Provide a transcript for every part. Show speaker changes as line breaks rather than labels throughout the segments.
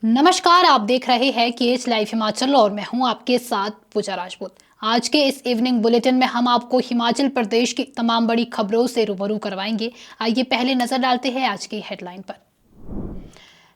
नमस्कार, आप देख रहे हैं केएच लाइव हिमाचल और मैं हूं आपके साथ पूजा राजपूत। आज के इस इवनिंग बुलेटिन में हम आपको हिमाचल प्रदेश की तमाम बड़ी खबरों से रूबरू करवाएंगे। आइए पहले नजर डालते हैं आज की हेडलाइन पर।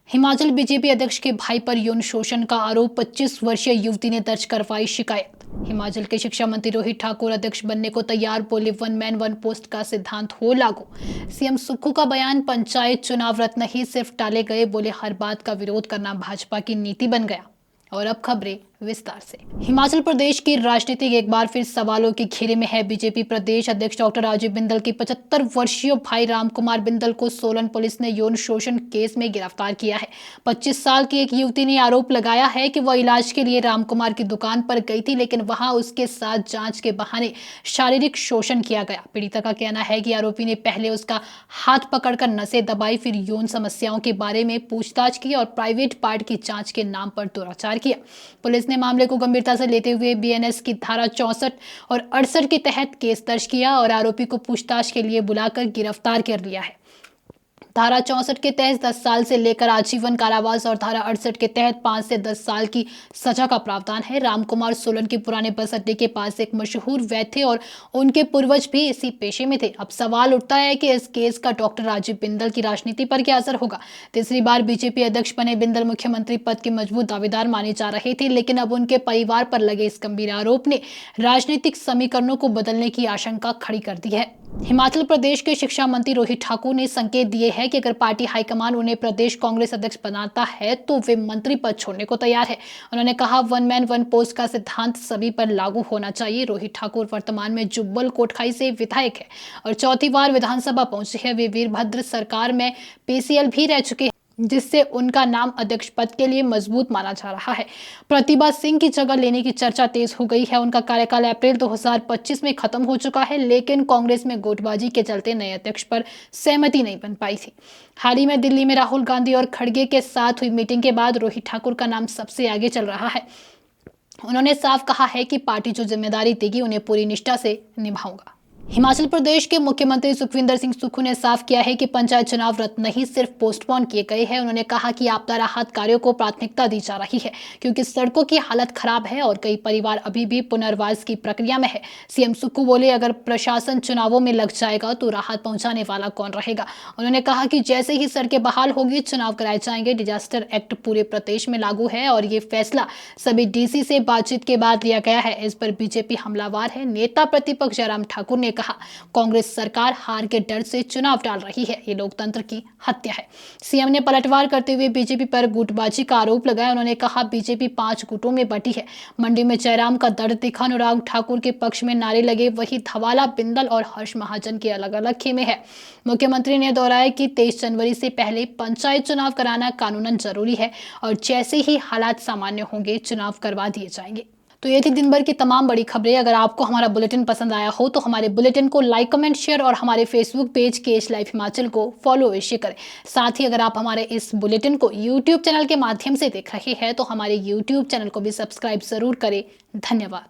हिमाचल बीजेपी अध्यक्ष के भाई पर यौन शोषण का आरोप, 25 वर्षीय युवती ने दर्ज करवाई शिकायत। हिमाचल के शिक्षा मंत्री रोहित ठाकुर अध्यक्ष बनने को तैयार, बोले वन मैन वन पोस्ट का सिद्धांत हो लागू। सीएम सुक्खू का बयान, पंचायत चुनाव रद्द नहीं सिर्फ टाले गए, बोले हर बात का विरोध करना भाजपा की नीति बन गया। और अब खबरें विस्तार से। हिमाचल प्रदेश की राजनीति एक बार फिर सवालों के घेरे में है। बीजेपी प्रदेश अध्यक्ष डॉक्टर राजीव बिंदल के 75 वर्षीय भाई रामकुमार बिंदल को सोलन पुलिस ने यौन शोषण केस में गिरफ्तार किया है। 25 साल की एक युवती ने आरोप लगाया है कि वह इलाज के लिए रामकुमार की दुकान पर गई थी, लेकिन वहां उसके साथ जांच के बहाने शारीरिक शोषण किया गया। पीड़िता का कहना है कि आरोपी ने पहले उसका हाथ पकड़कर नसें दबाई, फिर यौन समस्याओं के बारे में पूछताछ की और प्राइवेट पार्ट की जांच के नाम पर दुराचार किया। पुलिस ने मामले को गंभीरता से लेते हुए बीएनएस की धारा 64 और 68 के तहत केस दर्ज किया और आरोपी को पूछताछ के लिए बुलाकर गिरफ्तार कर लिया है। धारा 64 के तहत 10 साल से लेकर आजीवन कारावास और धारा 68 के तहत 5 से 10 साल की सजा का प्रावधान है। रामकुमार सोलन के पुराने बस अड्डे के पास एक मशहूर वैद्य थे और उनके पूर्वज भी इसी पेशे में थे। अब सवाल उठता है कि इस केस का डॉक्टर राजीव बिंदल की राजनीति पर क्या असर होगा। तीसरी बार बीजेपी अध्यक्ष बने बिंदल मुख्यमंत्री पद के मजबूत दावेदार माने जा रहे थे, लेकिन अब उनके परिवार पर लगे इस गंभीर आरोप ने राजनीतिक समीकरणों को बदलने की आशंका खड़ी कर दी है। हिमाचल प्रदेश के शिक्षा मंत्री रोहित ठाकुर ने संकेत दिए हैं कि अगर पार्टी हाईकमान उन्हें प्रदेश कांग्रेस अध्यक्ष बनाता है तो वे मंत्री पद छोड़ने को तैयार है। उन्होंने कहा, वन मैन वन पोस्ट का सिद्धांत सभी पर लागू होना चाहिए। रोहित ठाकुर वर्तमान में जुब्बल कोटखाई से विधायक है और चौथी बार विधानसभा पहुंचे हैं। वे वीरभद्र सरकार में पीसीएल भी रह चुके हैं, जिससे उनका नाम अध्यक्ष पद के लिए मजबूत माना जा रहा है। प्रतिभा सिंह की जगह लेने की चर्चा तेज हो गई है। उनका कार्यकाल अप्रैल 2025 में खत्म हो चुका है, लेकिन कांग्रेस में गुटबाजी के चलते नए अध्यक्ष पर सहमति नहीं बन पाई थी। हाल ही में दिल्ली में राहुल गांधी और खड़गे के साथ हुई मीटिंग के बाद रोहित ठाकुर का नाम सबसे आगे चल रहा है। उन्होंने साफ कहा है कि पार्टी जो जिम्मेदारी देगी उन्हें पूरी निष्ठा से निभाऊंगा। हिमाचल प्रदेश के मुख्यमंत्री सुखविंदर सिंह सुक्खू ने साफ किया है कि पंचायत चुनाव रद्द नहीं सिर्फ पोस्टपोन किए गए हैं। उन्होंने कहा कि आपदा राहत कार्यों को प्राथमिकता दी जा रही है क्योंकि सड़कों की हालत खराब है और कई परिवार अभी भी पुनर्वास की प्रक्रिया में है। सीएम सुक्खू बोले, अगर प्रशासन चुनावों में लग जाएगा तो राहत पहुंचाने वाला कौन रहेगा। उन्होंने कहा कि जैसे ही सड़कें बहाल होगी चुनाव कराए जाएंगे। डिजास्टर एक्ट पूरे प्रदेश में लागू है और ये फैसला सभी डीसी से बातचीत के बाद लिया गया है। इस पर बीजेपी हमलावर है। नेता प्रतिपक्ष जयराम ठाकुर ने कहा, कांग्रेस सरकार हार के डर से चुनाव टाल रही है, ये लोकतंत्र की हत्या है। सीएम ने पलटवार करते हुए बीजेपी पर गुटबाजी का आरोप लगाया। उन्होंने कहा, बीजेपी 5 गुटों में बटी है। मंडी में जयराम का दर्द दिखा, अनुराग ठाकुर के पक्ष में नारे लगे, वही धवाला, बिंदल और हर्ष महाजन के अलग अलग खेमे है। मुख्यमंत्री ने दोहराया कि 23 जनवरी से पहले पंचायत चुनाव कराना कानूनन जरूरी है और जैसे ही हालात सामान्य होंगे चुनाव करवा दिए जाएंगे। तो ये थी दिन भर की तमाम बड़ी खबरें। अगर आपको हमारा बुलेटिन पसंद आया हो तो हमारे बुलेटिन को लाइक, कमेंट, शेयर और हमारे Facebook page KH live Himachal को फॉलो अवश्य करें। साथ ही अगर आप हमारे इस बुलेटिन को यूट्यूब चैनल के माध्यम से देख रहे हैं तो हमारे यूट्यूब चैनल को भी सब्सक्राइब जरूर करें। धन्यवाद।